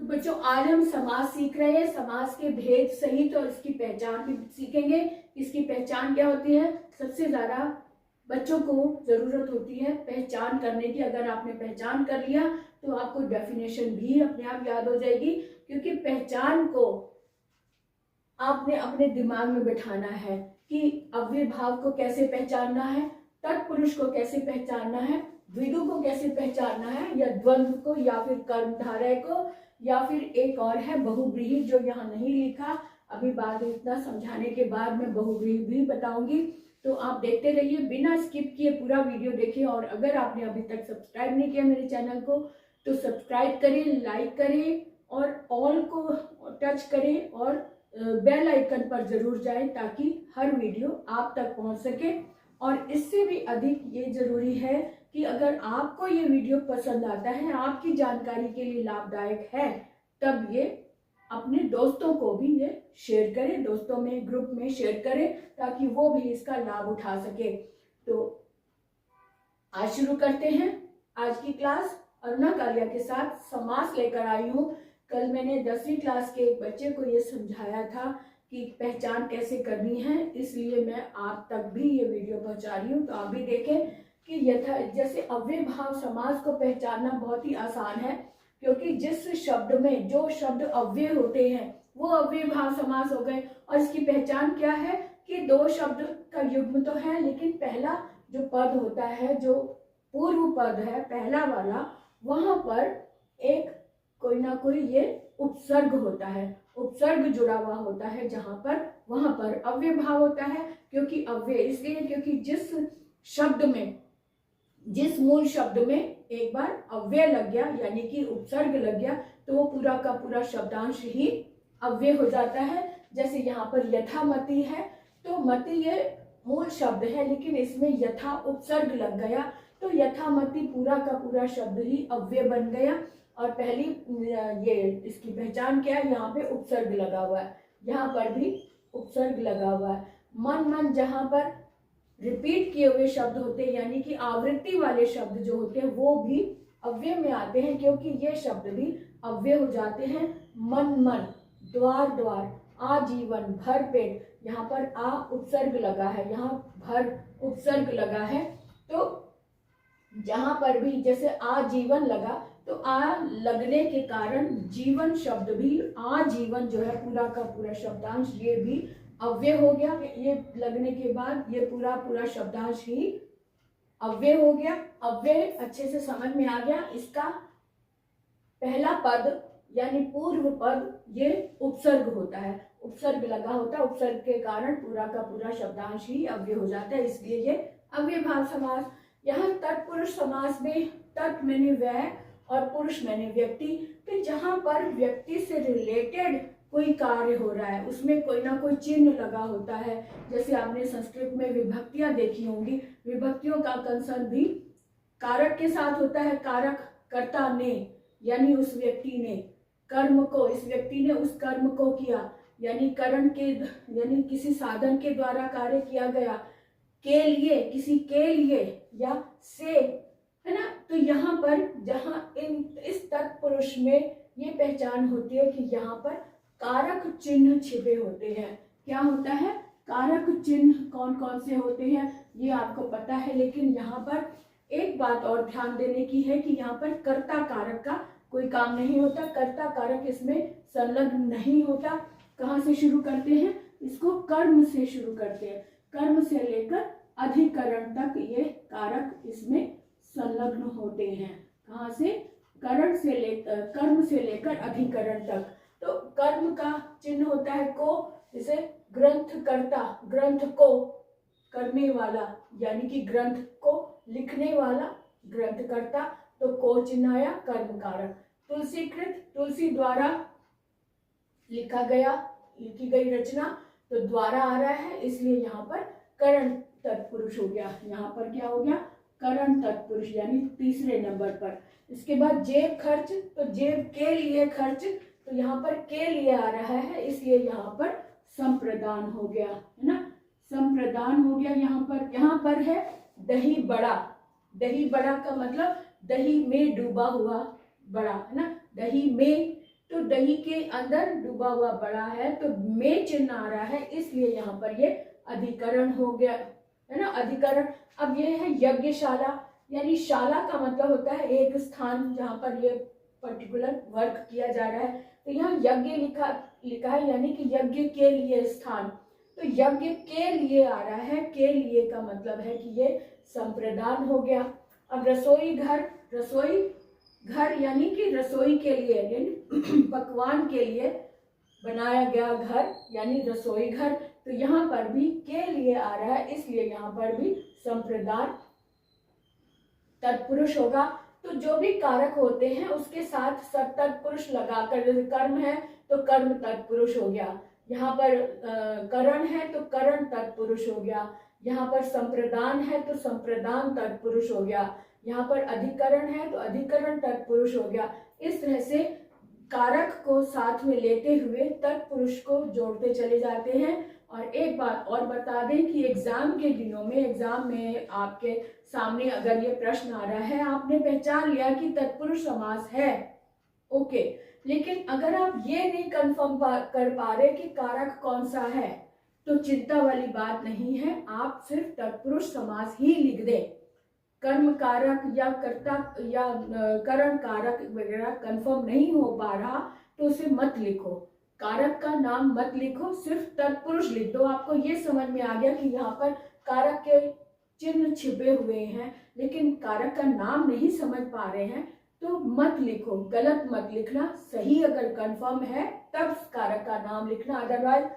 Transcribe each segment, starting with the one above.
तो बच्चों आज हम समास सीख रहे हैं, समास के भेद सहित और इसकी पहचान भी सीखेंगे। इसकी पहचान क्या होती है, सबसे ज्यादा बच्चों को जरूरत होती है पहचान करने की। अगर आपने पहचान कर लिया तो आपको डेफिनेशन भी अपने आप याद हो जाएगी, क्योंकि पहचान को आपने अपने दिमाग में बिठाना है कि अव्यय भाव को कैसे पहचानना है, तत्पुरुष को कैसे पहचानना है, द्विगु को कैसे पहचानना है, या द्वंद्व को, या फिर कर्मधारय को, या फिर एक और है बहुव्रीहि जो यहाँ नहीं लिखा। अभी बाद इतना समझाने के बाद मैं बहुव्रीहि भी बताऊंगी, तो आप देखते रहिए, बिना स्किप किए पूरा वीडियो देखिए। और अगर आपने अभी तक सब्सक्राइब नहीं किया मेरे चैनल को तो सब्सक्राइब करें, लाइक करें और ऑल को टच करें और बेल आइकन पर जरूर जाएं ताकि हर वीडियो आप तक पहुंच सके। और इससे भी अधिक ये जरूरी है कि अगर आपको ये वीडियो पसंद आता है, आपकी जानकारी के लिए लाभदायक है, तब ये अपने दोस्तों को भी ये शेयर करें, दोस्तों में ग्रुप में शेयर करें ताकि वो भी इसका लाभ उठा सके। तो आज शुरू करते हैं आज की क्लास। अरुणा कालिया के साथ समास लेकर आई हूँ। कल मैंने 10वीं क्लास के एक बच्चे को ये समझाया था कि पहचान कैसे करनी है, इसलिए मैं आप तक भी ये वीडियो पहुंचा रही हूँ। तो आप भी देखें कि जैसे अव्यय भाव समास को पहचानना बहुत ही आसान है, क्योंकि जिस शब्द में जो शब्द अव्यय होते हैं वो अव्यय भाव समास हो गए। और इसकी पहचान क्या है कि दो शब्द का युग्म तो है, लेकिन पहला जो पद होता है, जो पूर्व पद है पहला वाला, वहां पर एक कोई ना कोई ये उपसर्ग होता है, उपसर्ग जुड़ा हुआ होता है, जहां पर वहां पर अव्यय भाव होता है। क्योंकि अव्यय इसलिए क्योंकि जिस मूल शब्द में एक बार अव्यय लग गया यानी कि उपसर्ग लग गया तो वो पूरा का पूरा शब्दांश ही अव्यय हो जाता है। जैसे यहाँ पर यथामति है, तो मति ये मूल शब्द है, लेकिन इसमें यथा उपसर्ग लग गया तो यथामति पूरा का पूरा शब्द ही अव्यय बन गया। और पहली ये इसकी पहचान क्या है, यहाँ पे उपसर्ग लगा हुआ है, यहाँ पर भी उपसर्ग लगा हुआ है। मन जहाँ पर रिपीट किए हुए शब्द होते हैं यानी कि आवृत्ति वाले शब्द जो होते हैं वो भी अव्यय में आते हैं, क्योंकि ये शब्द भी अव्यय हो जाते हैं। मन, द्वार, आजीवन, भर पेट, यहाँ पर आ उपसर्ग लगा है, यहाँ भर उपसर्ग लगा है। तो जहां पर भी जैसे आजीवन लगा तो आ लगने के कारण जीवन शब्द भी, आजीवन जो है पूरा का पूरा शब्दांश ये भी अव्यय हो गया। ये लगने के बाद ये पूरा शब्दांश ही अव्यय हो गया। अव्यय अच्छे से समझ में आ गया। इसका पहला पद यानी पूर्व पद ये उपसर्ग होता है, उपसर्ग लगा होता है, उपसर्ग के कारण पूरा का पूरा शब्दांश ही अव्यय हो जाता है, इसलिए ये अव्यय भाव समास। यहाँ तत्पुरुष समास में तत् मैंने व्यय और पुरुष मैंने व्यक्ति, कि जहां पर व्यक्ति से रिलेटेड कोई कार्य हो रहा है उसमें कोई ना कोई चिन्ह लगा होता है। जैसे आपने संस्कृत में विभक्तियां देखी होंगी, विभक्तियों का कंसर्न भी कारक के साथ होता है। कारक कर्ता ने यानी उस व्यक्ति ने, कर्म को इस व्यक्ति ने उस कर्म को किया यानी करण के यानी किसी साधन के द्वारा कार्य किया गया, के लिए किसी के लिए या से, है ना। तो यहाँ पर जहाँ इस तत्पुरुष में ये पहचान होती है कि यहाँ पर कारक चिन्ह छिपे होते हैं। क्या होता है, कारक चिन्ह कौन कौन से होते हैं ये आपको पता है, लेकिन यहाँ पर एक बात और ध्यान देने की है कि यहाँ पर कर्ता कारक का कोई काम नहीं होता, कर्ता कारक इसमें संलग्न नहीं होता। कहाँ से शुरू करते हैं, इसको कर्म से शुरू करते हैं, कर्म से लेकर अधिकरण तक ये कारक इसमें संलग्न होते हैं। कहाँ से, करण से लेकर, कर्म से लेकर अधिकरण तक। तो कर्म का चिन्ह होता है को, जैसे ग्रंथकर्ता, ग्रंथ को करने वाला यानी कि ग्रंथ को लिखने वाला ग्रंथकर्ता, तो को चिन्ह आया कर्म कारक। तुलसीकृत, तुलसी द्वारा लिखा गया, लिखी गई रचना, तो द्वारा आ रहा है, इसलिए यहाँ पर करण तत्पुरुष हो गया। यहाँ पर क्या हो गया, करण तत्पुरुष यानी तीसरे नंबर पर। इसके बाद जेब खर्च, तो जेब के लिए खर्च, तो यहाँ पर के लिए आ रहा है, इसलिए यहाँ पर संप्रदान हो गया, है ना, संप्रदान हो गया। यहाँ पर है दही बड़ा, दही बड़ा का मतलब दही में डूबा हुआ बड़ा, है ना, दही में। तो दही के अंदर डूबा हुआ बड़ा है, तो में चिन्ह आ रहा है, इसलिए यहाँ पर ये अधिकरण हो गया, है ना, अधिकरण। अब ये है यज्ञशाला, यानी शाला का मतलब होता है एक स्थान जहाँ पर ये पर्टिकुलर वर्क किया जा रहा है। तो यहाँ यज्ञ लिखा है, यानी कि यज्ञ के लिए स्थान, तो यज्ञ के लिए आ रहा है, के लिए का मतलब है कि ये संप्रदान हो गया। अब रसोई घर यानी कि रसोई के लिए, यानी पकवान के लिए बनाया गया घर, यानी रसोई घर। तो यहाँ पर भी के लिए आ रहा है, इसलिए यहाँ पर भी संप्रदान तत्पुरुष होगा। तो जो भी कारक होते हैं उसके साथ सब तत्पुरुष लगाकर, जैसे कर्म है तो कर्म तत्पुरुष हो गया, यहाँ पर करण है तो करण तत्पुरुष हो गया, यहाँ पर संप्रदान है तो संप्रदान तत्पुरुष हो गया, यहाँ पर अधिकरण है तो अधिकरण तत्पुरुष हो गया। इस तरह से कारक को साथ में लेते हुए तत्पुरुष को जोड़ते चले जाते हैं। और एक बात और बता दें कि एग्जाम के दिनों में, एग्जाम में आपके सामने अगर ये प्रश्न आ रहा है, आपने पहचान लिया कि तत्पुरुष समास है, ओके, लेकिन अगर आप ये नहीं कंफर्म कर पा रहे कि कारक कौन सा है, तो चिंता वाली बात नहीं है, आप सिर्फ तत्पुरुष समास ही लिख दें। कर्म कारक या कर्ता या करण कारक वगैरह कंफर्म नहीं हो पा रहा तो उसे मत लिखो, कारक का नाम मत लिखो, सिर्फ तत्पुरुष लिख दो। आपको ये समझ में आ गया कि यहाँ पर कारक के चिन्ह छिपे हुए हैं, लेकिन कारक का नाम नहीं समझ पा रहे हैं, तो मत लिखो, गलत मत लिखना, सही अगर कंफर्म है तब कारक का नाम लिखना, अदरवाइज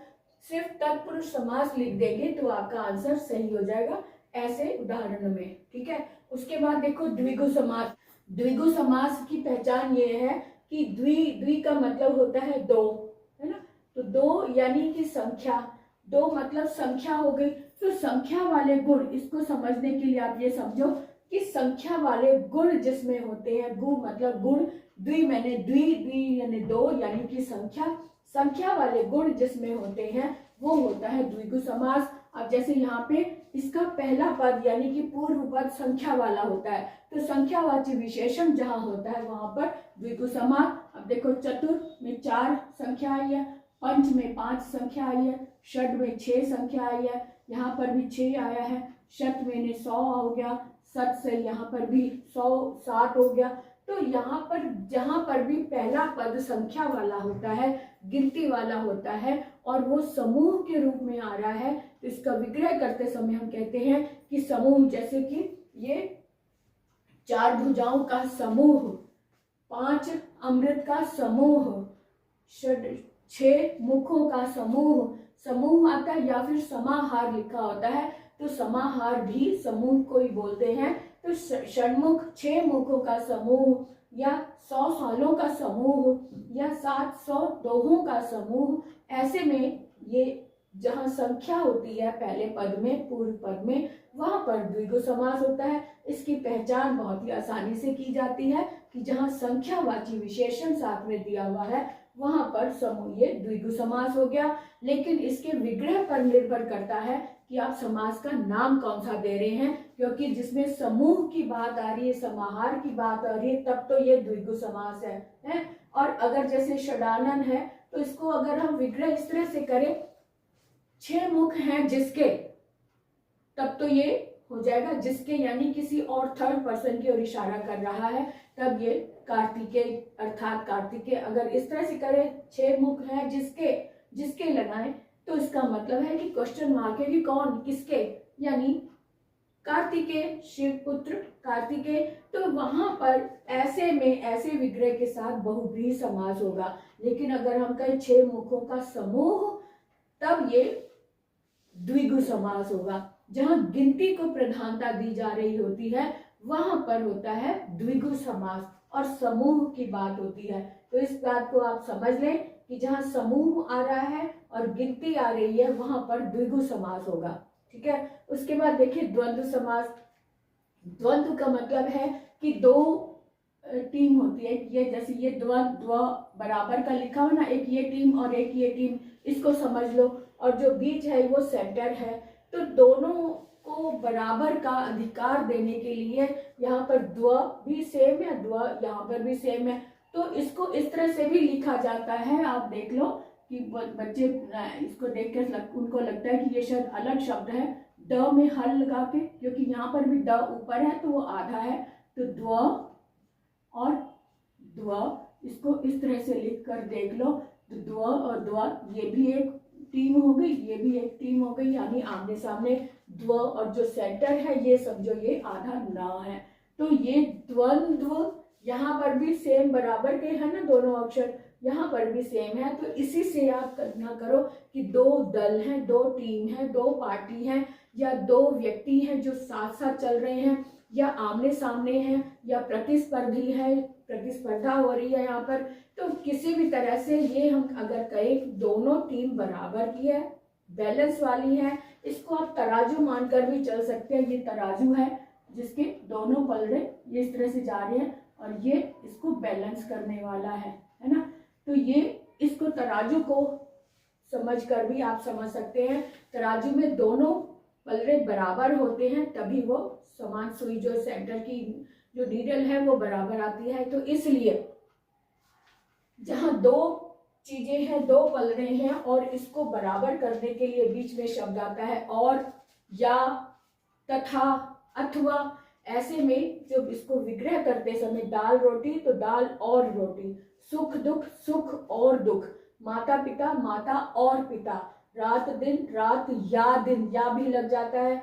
सिर्फ तत्पुरुष समास लिख देंगे तो आपका आंसर सही हो जाएगा ऐसे उदाहरण में, ठीक है। उसके बाद देखो द्विगु समास। द्विगु समास की पहचान ये है कि द्वि का मतलब होता है दो, है ना, तो दो यानी कि संख्या, दो मतलब संख्या हो गई। तो संख्या वाले गुण, इसको समझने के लिए आप ये समझो कि संख्या वाले गुण जिसमें होते हैं, गु मतलब गुण, द्वि मैंने द्वि यानी दो यानी कि संख्या वाले गुण जिसमें होते हैं वो होता है द्विगु समास। अब जैसे यहाँ पे इसका पहला पद यानी कि पूर्व पद संख्या वाला होता है, तो संख्यावाची विशेषण जहाँ होता है वहां पर द्विगु समास। अब देखो चतुर में 4 संख्या आई है, पंच में 5 संख्या आई है, षड में 6 संख्या आई है, यहाँ पर भी 6 आया है, शत में 100 हो गया, सत से यहाँ पर भी 107 हो गया। तो यहाँ पर जहाँ पर भी पहला पद संख्या वाला होता है, गिनती वाला होता है और वो समूह के रूप में आ रहा है, तो इसका विग्रह करते समय हम कहते हैं कि समूह, जैसे कि ये 4 भुजाओं का समूह, 5 अमृत का समूह, 6 मुखों का समूह आता है, या फिर समाहार लिखा होता है, तो समाहार भी समूह को ही बोलते हैं। तो षण्मुख 6 मुखों का समूह, या 100 सालों का समूह, या 700 दोहों का समूह, ऐसे में ये जहाँ संख्या होती है पहले पद में, पूर्व पद में, वहां पर द्विगु समास होता है। इसकी पहचान बहुत ही आसानी से की जाती है कि जहाँ संख्यावाची विशेषण साथ में दिया हुआ है वहां पर समूह, ये द्विगु समास हो गया। लेकिन इसके विग्रह पर निर्भर करता है कि आप समास का नाम कौन सा दे रहे हैं, क्योंकि जिसमें समूह की बात आ रही है, समाहार की बात आ रही है, तब तो ये द्विगु समास है। और अगर जैसे षडानन है तो इसको अगर हम विग्रह इस तरह से करें, 6 मुख हैं जिसके, तब तो ये हो जाएगा जिसके, यानी किसी और थर्ड पर्सन की ओर इशारा कर रहा है, तब ये कार्तिकेय अर्थात कार्तिकेय। अगर इस तरह से करें 6 मुख हैं जिसके लगाएं, तो इसका मतलब है कि क्वेश्चन मार्क है कि कौन, किसके, यानी कार्तिकेय, शिवपुत्र कार्तिकेय। तो वहां पर ऐसे में ऐसे विग्रह के साथ बहुव्रीहि समास होगा। लेकिन अगर हम कहें 6 मुखों का समूह, तब ये द्विगु समास होगा। जहां गिनती को प्रधानता दी जा रही होती है वहां पर होता है द्विगु समास और समूह की बात होती है। तो इस बात को आप समझ लें कि जहां समूह आ रहा है और गिनती आ रही है वहां पर द्विगु समास होगा, ठीक है। उसके बाद देखिए द्वंद्व समास। द्वंद्व का मतलब है कि 2 टीम होती है, ये जैसे ये द्व बराबर का लिखा हुआ ना, एक ये टीम और एक ये टीम, इसको समझ लो, और जो बीच है वो सेंटर है। तो दोनों को बराबर का अधिकार देने के लिए यहाँ पर द्व भी सेम है, द्व यहाँ पर भी सेम है, तो इसको इस तरह से भी लिखा जाता है। आप देख लो कि बच्चे इसको देख कर उनको लगता है कि ये शायद अलग शब्द है, द में हल लगा के, क्योंकि यहाँ पर भी द ऊपर है तो वो आधा है, तो द्व और द्व, इसको इस तरह से लिख कर देख लो। तो द्व और द्व ये भी एक टीम हो गई, ये भी एक टीम हो गई, यानी आमने सामने द्व, और जो सेंटर है ये समझो ये आधा न है। तो ये द्वंद्व, यहाँ पर भी सेम बराबर के है ना दोनों अक्षर, यहाँ पर भी सेम है। तो इसी से आप कल्पना करो कि दो दल हैं, दो टीम है, दो पार्टी हैं, या दो व्यक्ति हैं जो साथ साथ चल रहे हैं, या आमने सामने हैं, या प्रतिस्पर्धी है, प्रतिस्पर्धा हो रही है यहाँ पर। तो किसी भी तरह से ये हम अगर कहें दोनों टीम बराबर की है, बैलेंस वाली है, इसको आप तराजू मानकर भी चल सकते हैं। ये तराजू है जिसके दोनों पलड़े ये इस तरह से जा रहे हैं और ये इसको बैलेंस करने वाला है ना। तो ये इसको तराजू को समझकर भी आप समझ सकते हैं, तराजू में दोनों पलड़े बराबर होते हैं तभी वो समान सुई जो सेंटर की जो नीडल है वो बराबर आती है। तो इसलिए जहां दो चीजें हैं, दो पलड़े हैं, और इसको बराबर करने के लिए बीच में शब्द आता है और, या, तथा, अथवा, ऐसे में जब इसको विग्रह करते समय दाल रोटी तो दाल और रोटी, सुख दुख सुख और दुख, माता पिता माता और पिता, रात दिन रात या दिन, या भी लग जाता है,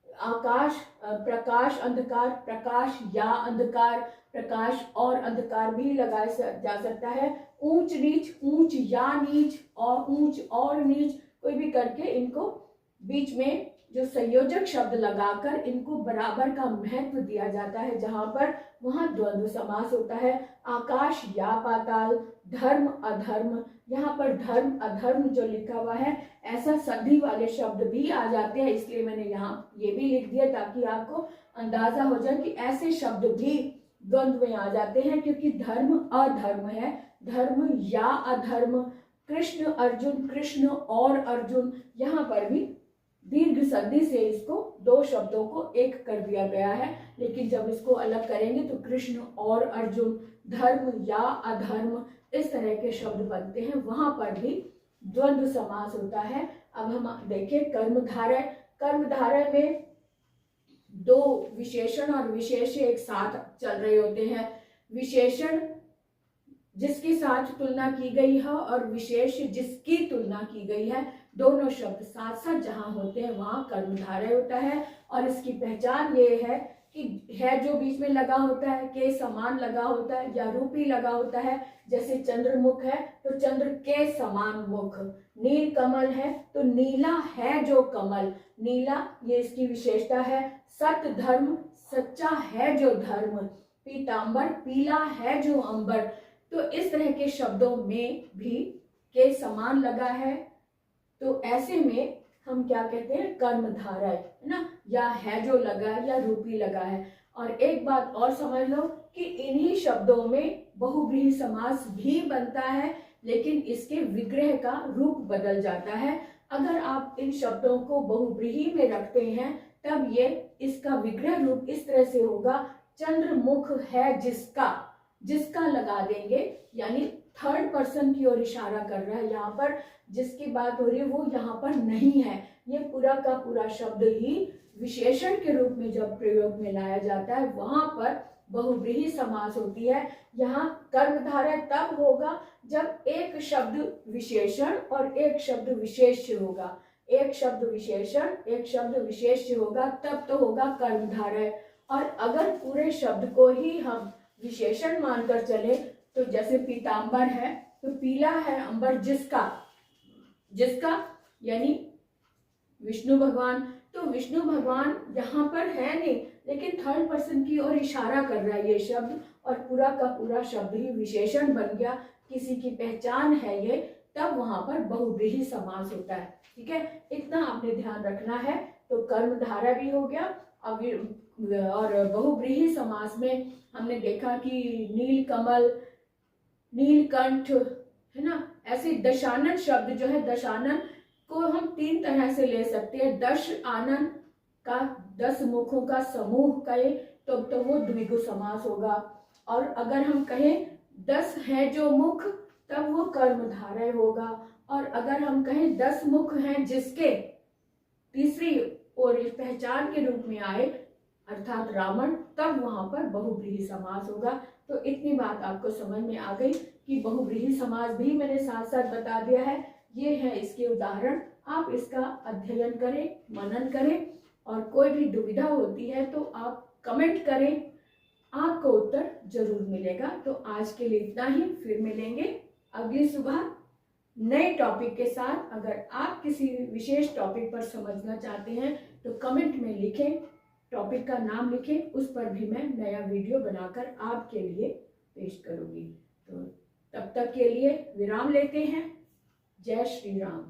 आकाश प्रकाश अंधकार प्रकाश या अंधकार, प्रकाश और अंधकार भी लगाया जा सकता है, ऊंच नीच ऊंच या नीच, और ऊंच और नीच, कोई भी करके इनको बीच में जो संयोजक शब्द लगाकर इनको बराबर का महत्व दिया जाता है। जहां पर वहां द्वंद्व समास होता है। आकाश या पाताल, धर्म अधर्म, यहाँ पर धर्म अधर्म जो लिखा हुआ है ऐसा संधि वाले शब्द भी आ जाते हैं, इसलिए मैंने यहाँ ये भी लिख दिया ताकि आपको अंदाजा हो जाए कि ऐसे शब्द भी द्वंद्व में आ जाते हैं, क्योंकि धर्म अधर्म है, धर्म या अधर्म, कृष्ण अर्जुन कृष्ण और अर्जुन, यहाँ पर भी दीर्घ संधि से इसको दो शब्दों को एक कर दिया गया है। लेकिन जब इसको अलग करेंगे तो कृष्ण और अर्जुन, धर्म या अधर्म, इस तरह के शब्द बनते हैं, वहां पर भी द्वंद्व समास होता है। अब हम देखें कर्मधारय। कर्मधारय में दो विशेषण और विशेष एक साथ चल रहे होते हैं। विशेषण जिसके साथ तुलना की गई है और विशेष जिसकी तुलना की गई है, दोनों शब्द साथ साथ जहां होते हैं वहां कर्मधारय होता है। और इसकी पहचान ये है कि है जो बीच में लगा होता है, के समान लगा होता है, या रूपी लगा होता है। जैसे चंद्रमुख है तो चंद्र के समान मुख, नील कमल है तो नीला है जो कमल, नीला ये इसकी विशेषता है। सत धर्म सच्चा है जो धर्म, पीतांबर पीला है जो अंबर। तो इस तरह के शब्दों में भी के समान लगा है, तो ऐसे में हम क्या कहते हैं, कर्मधारय, है ना, या है जो लगा या रूपी लगा है। और एक बात और समझ लो कि इन्हीं शब्दों में बहुव्रीहि समास भी बनता है, लेकिन इसके विग्रह का रूप बदल जाता है। अगर आप इन शब्दों को बहुव्रीहि में रखते हैं तब ये इसका विग्रह रूप इस तरह से होगा, चंद्रमुख है जिसका, जिसका लगा देंगे, यानी थर्ड पर्सन की ओर इशारा कर रहा है। यहाँ पर जिसकी बात हो रही है वो यहाँ पर नहीं है, ये पूरा का पूरा शब्द ही विशेषण के रूप में जब प्रयोग में लाया जाता है वहां पर बहुव्रीहि समास होती है। यहाँ कर्मधारय तब होगा जब एक शब्द विशेषण और एक शब्द विशेष्य होगा, एक शब्द विशेषण एक शब्द विशेष्य होगा, तब तो होगा कर्मधारय। और अगर पूरे शब्द को ही हम विशेषण मानकर चले तो जैसे पीतांबर है तो पीला है अंबर जिसका, जिसका यानी विष्णु भगवान, तो विष्णु भगवान यहाँ पर है नहीं, लेकिन थर्ड पर्सन की ओर इशारा कर रहा है ये शब्द, और पूरा का पूरा शब्द ही विशेषण बन गया, किसी की पहचान है ये, तब वहां पर बहुव्रीहि समास होता है। ठीक है, इतना आपने ध्यान रखना है। तो कर्मधारय भी हो गया। और बहुव्रीहि समास में हमने देखा कि नील कमल, नीलकंठ, है ना, ऐसे दशानन शब्द जो है, दशानन को हम तीन तरह से ले सकते हैं। दश आनन का 10 मुखों का समूह कहे तो वो द्विगु समास होगा। और अगर हम कहें 10 है जो मुख, तब वो कर्मधारय होगा। और अगर हम कहें 10 मुख हैं जिसके, तीसरी और पहचान के रूप में आए अर्थात रावण, तब वहां पर बहुव्रीहि समास होगा। तो इतनी बात आपको समझ में आ गई कि बहुव्रीहि समास भी मैंने साथ साथ बता दिया है। ये है इसके उदाहरण, आप इसका अध्ययन करें, मनन करें, और कोई भी दुविधा होती है तो आप कमेंट करें, आपको उत्तर जरूर मिलेगा। तो आज के लिए इतना ही, फिर मिलेंगे अगली सुबह नए टॉपिक के साथ। अगर आप किसी विशेष टॉपिक पर समझना चाहते हैं तो कमेंट में लिखें, टॉपिक का नाम लिखें, उस पर भी मैं नया वीडियो बनाकर आपके लिए पेश करूंगी। तो तब तक के लिए विराम लेते हैं। जय श्री राम।